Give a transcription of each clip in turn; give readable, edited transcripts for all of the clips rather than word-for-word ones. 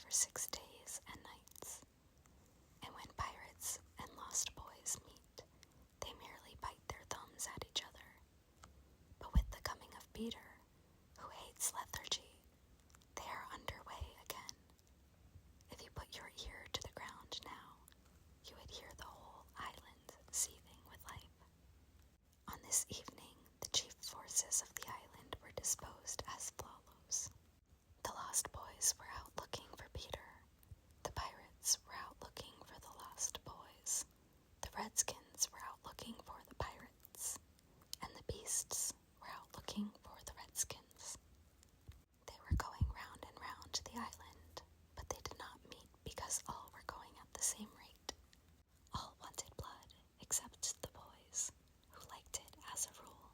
for 6 days and nights. And when pirates and lost boys meet, they merely bite their thumbs at each other. But with the coming of Peter, who hates lethargy, they are underway again. If you put your ear to the ground now, you would hear the whole island seething with life. On this evening, the chief forces of the island were disposed as follows. The lost boys were out looking for Peter. The pirates were out looking for the lost boys. The redskins were out looking for the pirates. And the beasts were out looking for the redskins. They were going round and round the island, but they did not meet because all were going at the same rate. All wanted blood, except the boys, who liked it as a rule,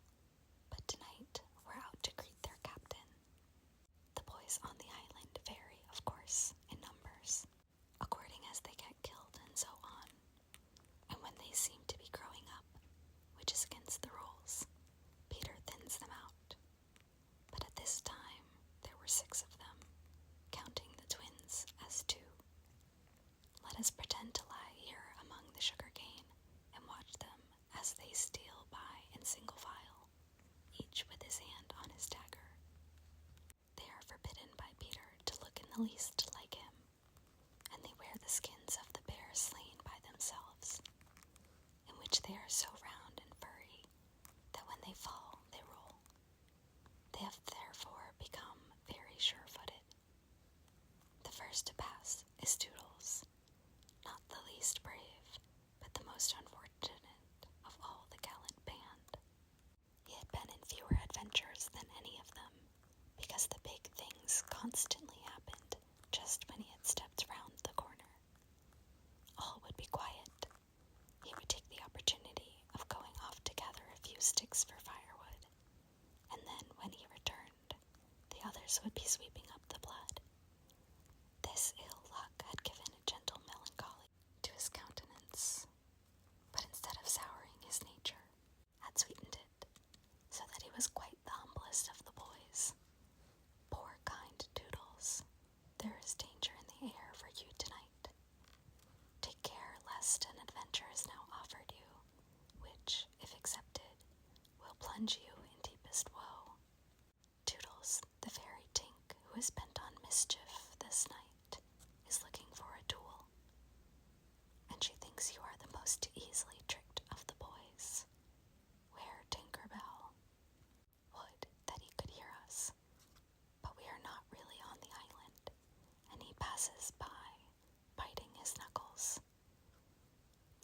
but tonight were out to greet their captain. The boys on the island vary, of course, in numbers, according as they get killed and so on, and when they seem to be growing up, which is against the rules, Peter thins them out. But at this time, there were 6 of them, counting the twins as 2. Let us pretend to lie here among the sugar cane and watch them as they steal by in single file, each with his hand on his dagger. They are forbidden by Peter to look in the least like him, and they wear the skins of the bear slain by themselves, in which they are so round and furry that when they fall, they roll. They have therefore become very sure-footed. The first to pass is Toodles, not the least brave, but the most unfortunate of all the gallant band. He had been in fewer adventures than any of them, because the big things constantly happened just when he had stepped round the corner. All would be quiet. He would take the opportunity of going off to gather a few sticks for firewood, and then when he returned, the others would be sweeping up the blood. This ill luck had given a gentle melancholy to his countenance, but instead of souring his nature, had sweetened it, so that he was quite the humblest of the boys. Poor kind Toodles, there is danger in the air for you tonight. Take care lest an adventure is now offered you, which, if accepted, will plunge you in deepest woe. Toodles, the fairy Tink, who is bent on mischief this night, is looking for a tool, and she thinks you are the most easily tricked of the boys. Where Tinkerbell? Would that he could hear us, but we are not really on the island, and he passes by, biting his knuckles.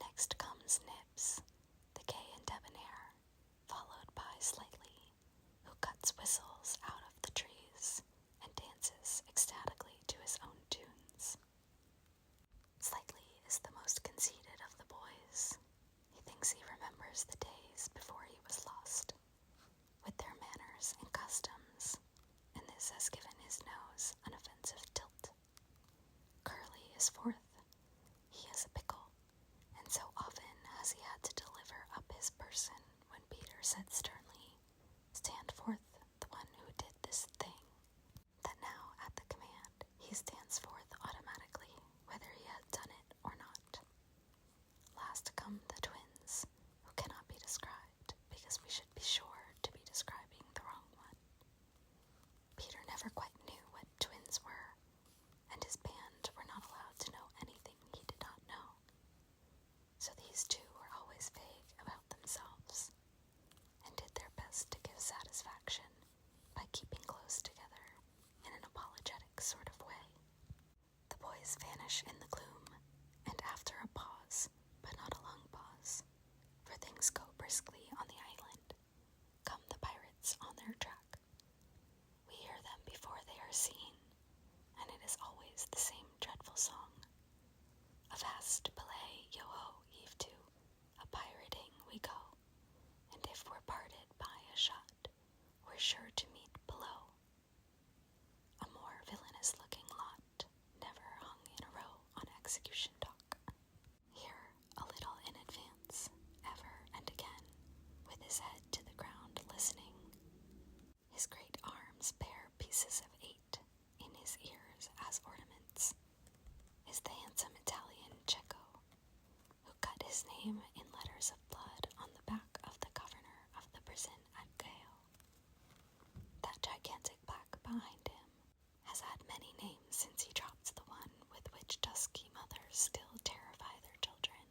Next comes Nibs, the gay and debonair, followed by Slightly, who cuts whistles out of the trees and dances ecstatically to his own tunes. Slightly is the most conceited of the boys. He thinks he remembers the days before he was lost, with their manners and customs, and this has given his nose an offensive tilt. Curly is 4th. He is a pickle, and so often has he had to deliver up his person when Peter said sternly, "Stand forth, the one who did this thing," that now at the command he stands forth automatically, whether he had done it or not. Last come the twins, who cannot be described, because we should be sure to be describing the wrong one. Peter never quite knew what twins were, and his band were not allowed to know anything he did not know. So these 2 were always vague about themselves, and did their best to give satisfaction by keeping close together in an apologetic sort of way. The boys vanish in the gloom, and after a pause, but not a long pause, for things go briskly on the island, come the pirates on their track. We hear them before they are seen, and it is always the same dreadful song. Avast, belay, yo-ho, heave to, a pirating we go, and if we're parted by a shot, we're sure to meet below. A more villainous looking lot never hung in a row on execution dock. Here, a little in advance, ever and again, with his head to the ground listening. His great arms bear pieces of 8 in his ears as ornaments, is the handsome Italian Cecco, who cut his name in letters of blood on the back of the governor of the prison at Gaio. That gigantic black behind him has had many names since he dropped the one with which dusky mothers still terrify their children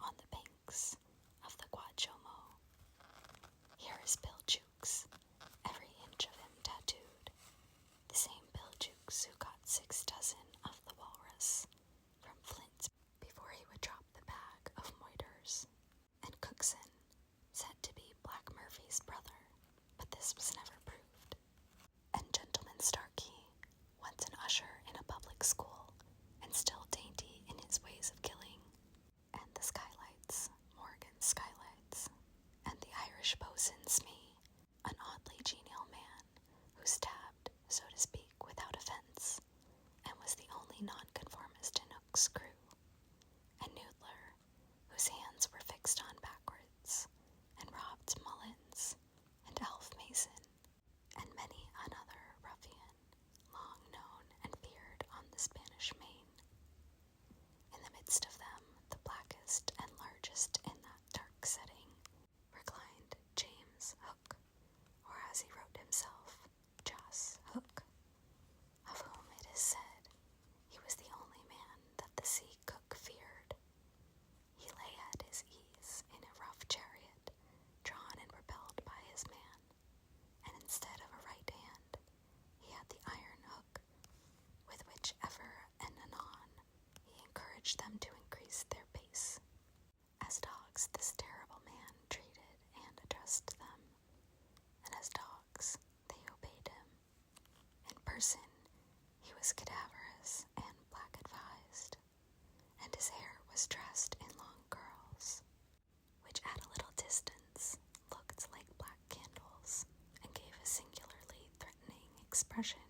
on the banks of the Guajomo. Here is Bill Jukes, every inch of him tattooed, the same Bill Jukes who got 6 dozen of the walrus from Flint before he would drop the bag of moiters. And Cookson, said to be Black Murphy's brother, but this was never proved. And Gentleman Starkey, once an usher in a public school, and still dainty in his ways of killing. And the Skylights, Morgan Skylights, and the Irish boatswain Smee, an oddly genial man who stabbed, so to speak, without offense, and was the only nonconformist in Hook's crew. And Noodler, whose hands were fixed on backwards, and robbed Mullins, and Elf Mason, and many another ruffian, long known and feared on the Spanish Main. In the midst of them, the blackest and largest in that dark setting, reclined James Hook, or as he wrote himself, Jas Hook, of whom it is said he was the only man that the sea cook feared. He lay at his ease in a rough chariot, drawn and propelled by his man, and instead of a right hand, he had the iron hook, with which ever and anon he encouraged them to increase their pace. As dogs this terrible man treated and addressed them, and as dogs they obeyed him. In person he was cadaverous and black-advised, and his hair was dressed in long curls, which at a little distance looked like black candles, and gave a singularly threatening expression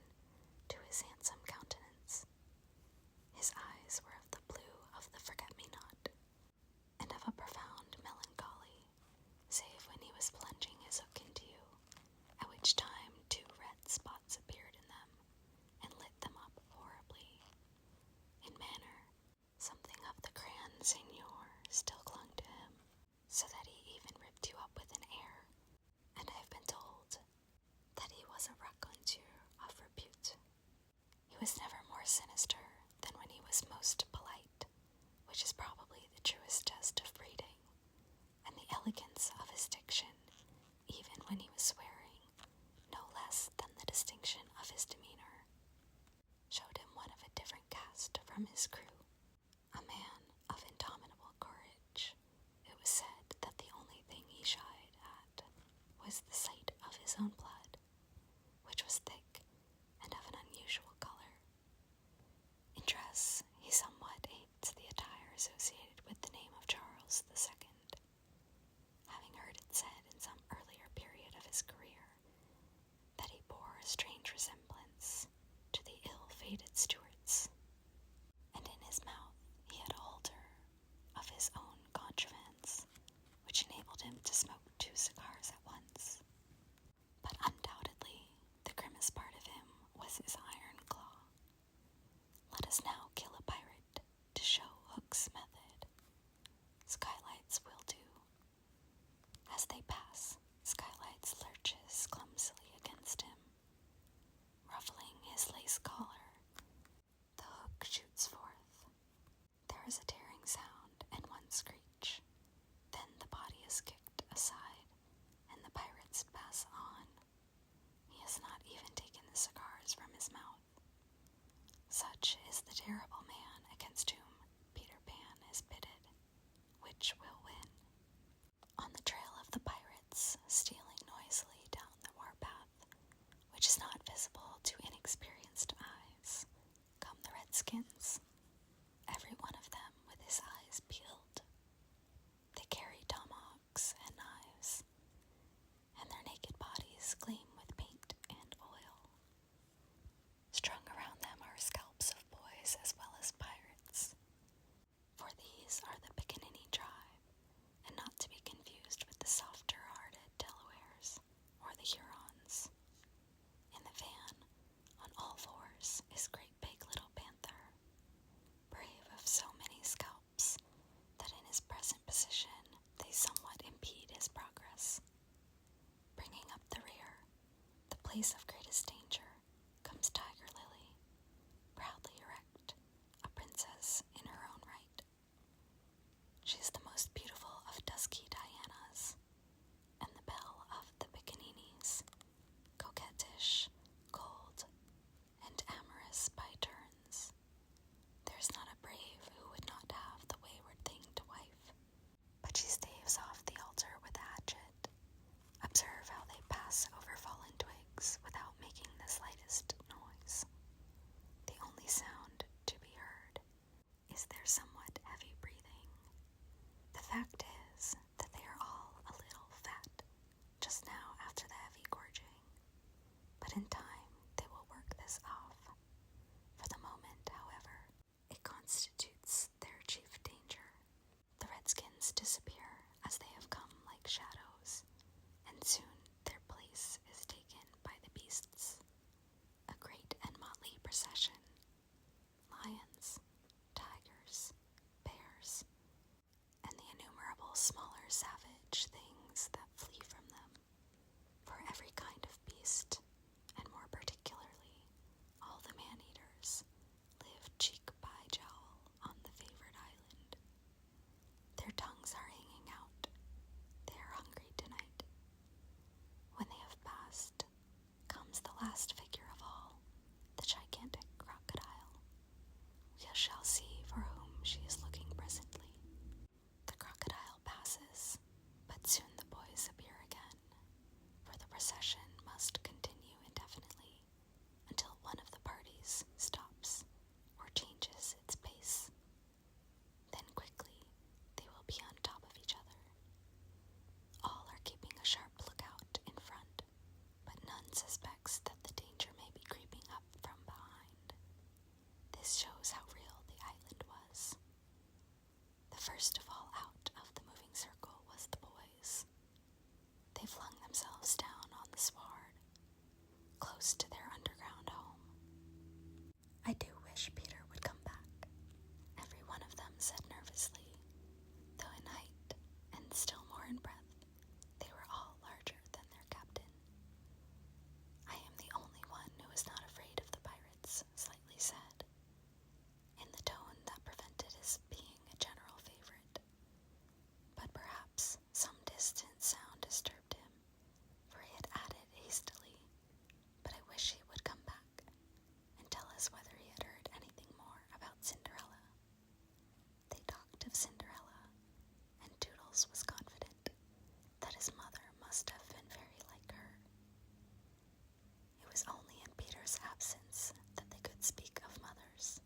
to his handsome countenance. His eyes were of the blue of the forget-me-not, and of a profound melancholy, save when he was plunging his hook into you, at which time 2 red spots appeared in them, and lit them up horribly. In manner, something of the grand seigneur still clung to him, so that he even ripped you up with an air, and I have been told that he was a raconteur of repute. He was never more sinister than when he was most polite, which is probably the truest test of breeding, and the elegance of his diction, even when he was swearing, no less than the distinction of his demeanor, showed him one of a different cast from his crew, a man of indomitable courage. It was said that the only thing he shied at was the sight of his own blood, which was thick and of an unusual color. In dress, he somewhat aped the attire associated with the name of Charles II, having heard it said in some earlier period of his career that he bore a strange resemblance to the ill-fated Stuarts. And in procession: lions, tigers, bears, and the innumerable smaller savage things that flee from them. For every kind of beast, and more particularly all the man-eaters, live cheek by jowl on the favored island. Their tongues are hanging out. They are hungry tonight. When they have passed, comes the last figure of all, the gigantic crocodile. We shall see for whom she is looking presently. The crocodile passes, but soon the boys appear again, for the procession must continue indefinitely until one of the parties stops or changes its pace. Then quickly they will be on top of each other. All are keeping a sharp lookout in front, but none suspects that the danger may be creeping up from behind. This shows how real the island was. The first of all out of the moving circle was the boys. They flung themselves down on the sward, close to their underground home. I do wish Peter would come back, every one of them said nervously, though in height, and still more in breadth, they were all larger than their captain. I am the only one who is not afraid of the pirates, slightly said, in the tone that prevented his being a general favorite. But perhaps some distant sound disturbed him, for he had added hastily, but I wish he would come back and tell us whether he had heard anything more about Cinderella. They talked of Cinderella, and Toodles was confident that his mother must have been very like her. It was only in Peter's absence that they could speak of mothers,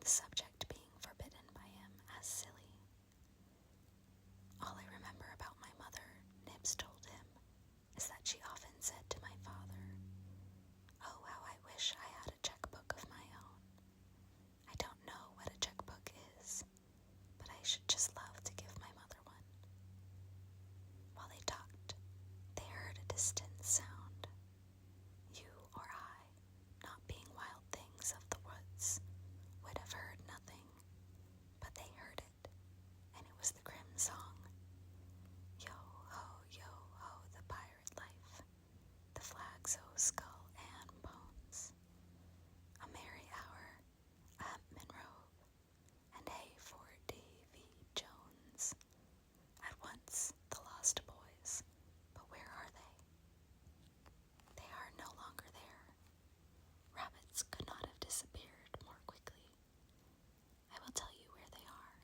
the subject being forbidden by him as silly. All I remember about my mother, Nibs told him, is that she often said to my father, "Oh, how I wish I had a checkbook of my own. I don't know what a checkbook is, but I should just love to give my mother one." While they talked, they heard a distant sound. You or I, not being wild things of the woods, would have heard nothing, but they heard it, and it was the grim song. Yo ho, the pirate life, the flags o' skull and bones. A merry hour, a Monroe, and hey for Davy Jones. At once the lost boys, but where are they? They are no longer there. Rabbits could not have disappeared more quickly. I will tell you where they are,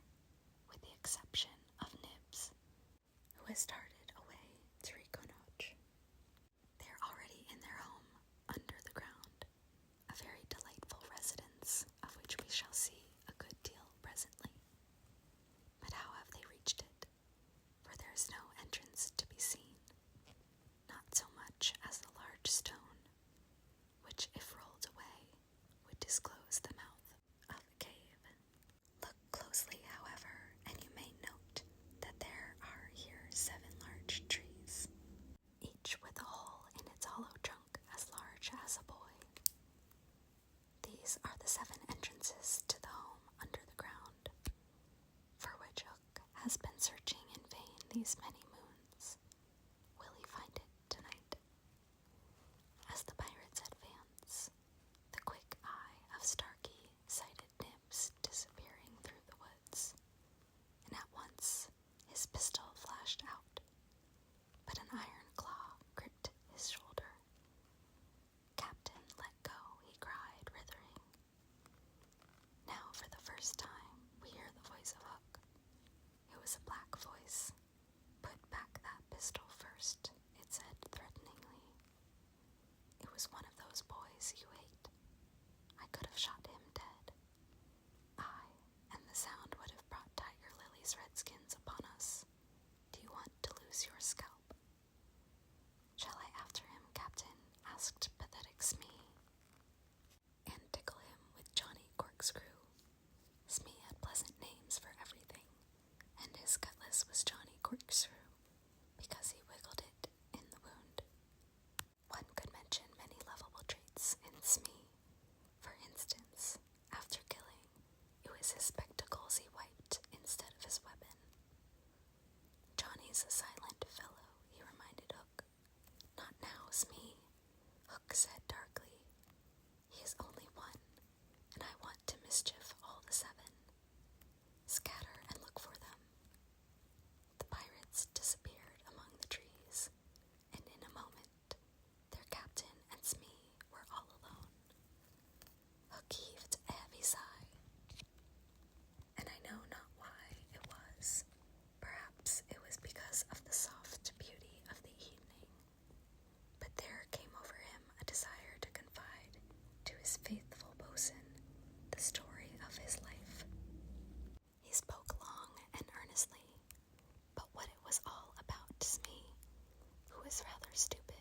with the exception of Nibs, who has started away to reconnoitre. They are already in their home, under the ground, a very delightful residence, of which we shall see a good deal presently. But how have they reached it? For there is no entrance to be seen, not so much as the large stone, which, if rolled away, would disclose the mouth of a cave. Look closely, however, and you may note that there are here 7 large trees, each with a hole in its hollow trunk as large as a boy. These are the 7 entrances to the home under the ground, for which Hook has been searching in vain these many moons. Will he find it tonight? As the pirates advance, the quick eye of Starkey sighted Nibs disappearing through the woods, and at once his pistol flashed out, but an iron claw gripped his shoulder. "Captain, let go," he cried, writhing. Now for the first time we hear the voice of Hook. It was a black voice, put his faithful bosun the story of his life. He spoke long and earnestly, but what it was all about Smee, who was rather stupid,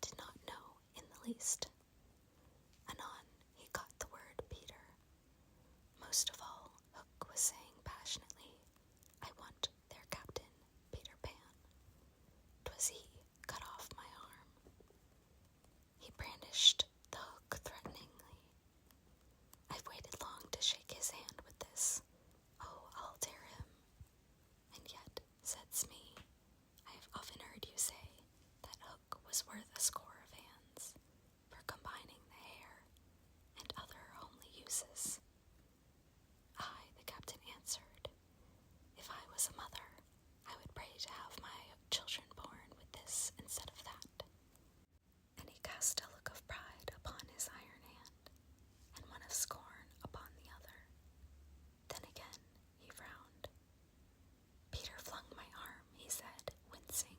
did not know in the least. Anon he caught the word Peter. Most of all, Hook was saying passionately, "I want their captain, Peter Pan." 'Twas he cut off my arm. He brandished the hook threateningly. I've waited long to shake his hand with this. Oh, I'll tear him. And yet, said Smee, I have often heard you say that Hook was worth a score of hands for combining the hair and other homely uses. I, the captain answered, if I was a mother, I would pray to have my children born with this instead of that. And he cast a look of pride upon his iron hand, and one of scorn upon the other. Then again he frowned. Peter flung my arm, he said, wincing,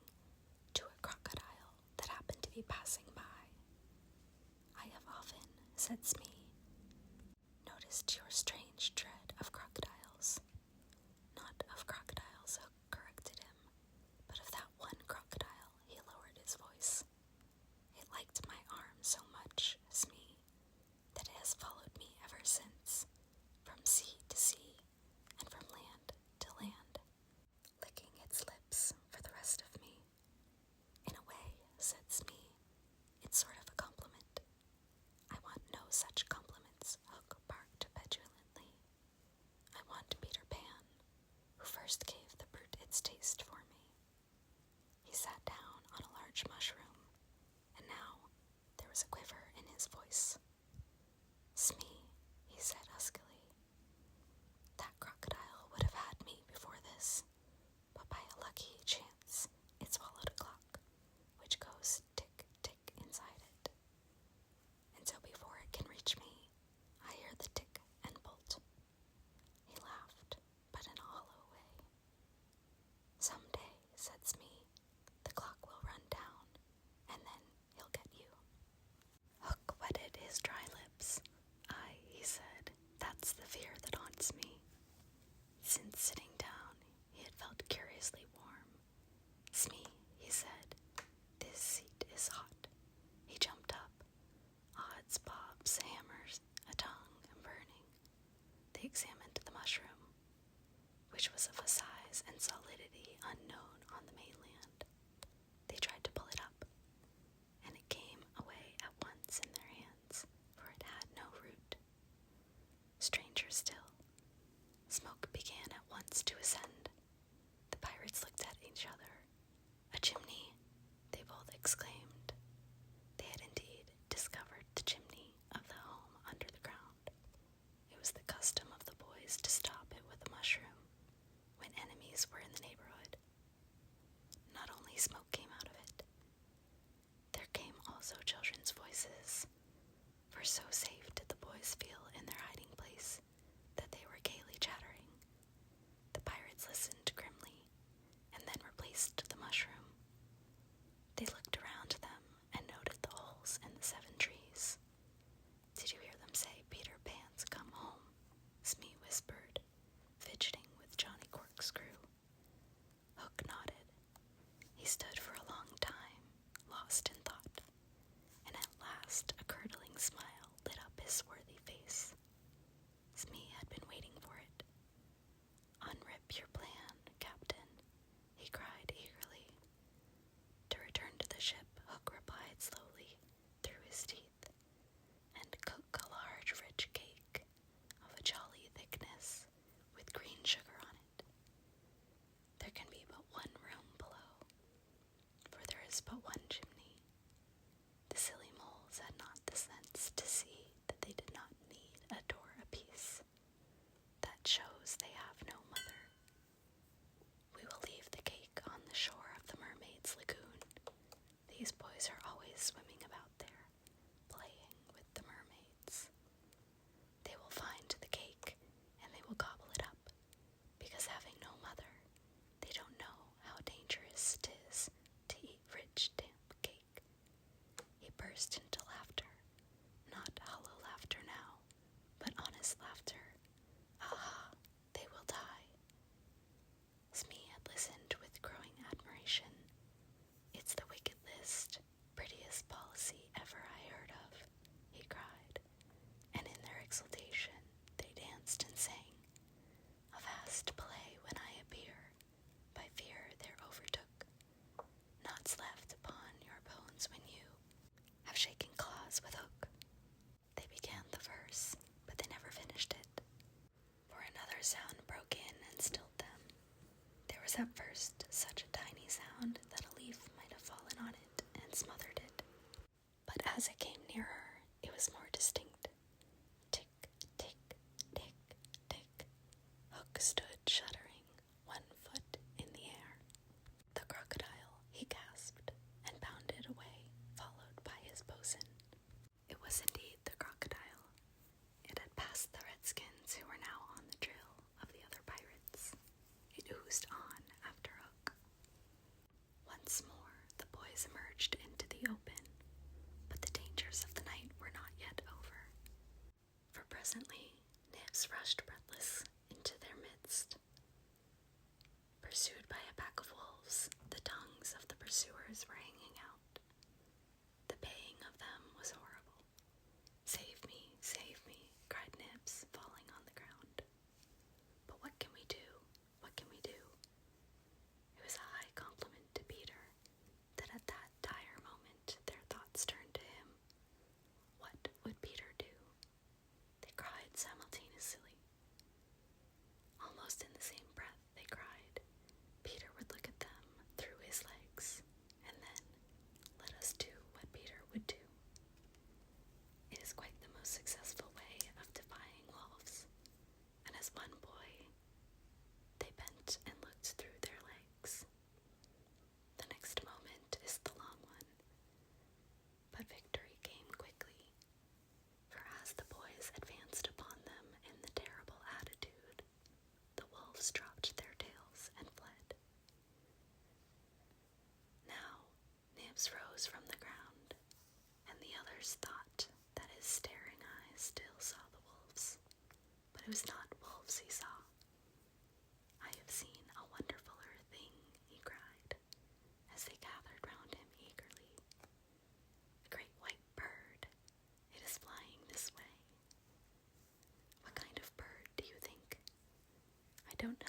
to a crocodile that happened to be passing by. I have often, said Smee, noticed your strange dread of crocodiles. Not of crocodiles, Hook corrected him, but of that one crocodile, he lowered his voice. It liked my arm so much, Smee, that it has followed me ever since, from sea to sea, and from land to land, licking its lips for the rest of me. In a way, said Smee, it's sort of a compliment. I want no such compliments, Hook barked petulantly. I want Peter Pan, who first gave the brute its taste for me. He sat down on a large mushroom, and now there was a quiver in his voice. Smee, he said huskily, that crocodile would have had me before this, but by a lucky chance it swallowed a clock, which goes tick, tick inside it. And so before it can reach me, I hear the tick and bolt. He laughed, but in a hollow way. Some day, said Smee, the clock will run down, and then he'll get you. Hook wetted his dry lips. Aye, he said, that's the fear that haunts me. Since sitting down, he had felt curiously warm. Smee, he said, this seat is hot. He jumped up. Odds, bobs, hammers, a tongue, and burning. They examined the mushroom, which was of a size and solidity unknown on the mainland. They tried to pull it up, and it came away at once in their hands, for it had no root. Stranger still, smoke began at once to ascend. The pirates looked at each other. A chimney, they both exclaimed. They had indeed discovered the chimney of the home under the ground. It was the custom of the boys to stop it with a mushroom when enemies were in the neighborhood. Not only smoke came out of it, there came also children's voices, for so safe did the boys feel in their hiding place that they were gaily chattering. The pirates listened grimly, and then replaced the mushroom. They looked around them and noted the holes in the 7 trees. Did you hear them say, Peter Pan's come home? Smee whispered, fidgeting with Johnny Corkscrew. Hook nodded. He stood for a long time, lost in thought, and at last a curdling smile lit up his swarthy face. Smee had been waiting for it. Unrip your plan, Captain, he cried eagerly. To return to the ship, Hook replied slowly, through his teeth, and cook a large rich cake of a jolly thickness, with green sugar on it. There can be but one room below, for there is but one chimney. The silly moles had not the sense to see that they did not need a door apiece. That shows they have no mother. We will leave the cake on the shore of the Mermaids' Lagoon. These boys are always swimming about there, playing with the mermaids. They will find the cake, and they will gobble it up, because having no mother, they don't know how dangerous it is to eat rich, damp cake. He burst into laughter, not hollow laughter, another sound broke in and stilled them. There was at first such a tiny sound that a leaf might have fallen on it and smothered it. But as it came nearer, it was more distinct. Tick, tick, tick, tick. Hook stood shuddering, 1 foot in the air. The crocodile, he gasped, and bounded away, followed by his bosun. It was indeed the crocodile. It had passed the redskins who were now on the trail of the other pirates. It oozed on after Hook. Once more the boys emerged into the open, but the dangers of the night were not yet over. For presently Nibs rushed breathless into their midst. Pursued by a pack of wolves, the tongues of the pursuers were hanging out. The baying of them was horrible. Save me, cried Nibs, falling on the ground. But what can we do? What can we do? It was a high compliment to Peter that at that dire moment their thoughts turned to him. What would Peter do? They cried simultaneously. Almost in the same breath they cried. Peter would look at them through his legs, and then let us do what Peter would do. It is quite the most successful way of defying wolves, and as one boy, they bent and looked through their legs. The next moment is the long one, but victory came quickly, for as the boys advanced upon them in the terrible attitude, the wolves dropped their tails and fled. Now Nibs rose from the ground, and the others thought that his staring eyes still saw the wolves. But it was not wolves he saw. I have seen a wonderfuler thing, he cried, as they gathered round him eagerly. A great white bird. It is flying this way. What kind of bird do you think? I don't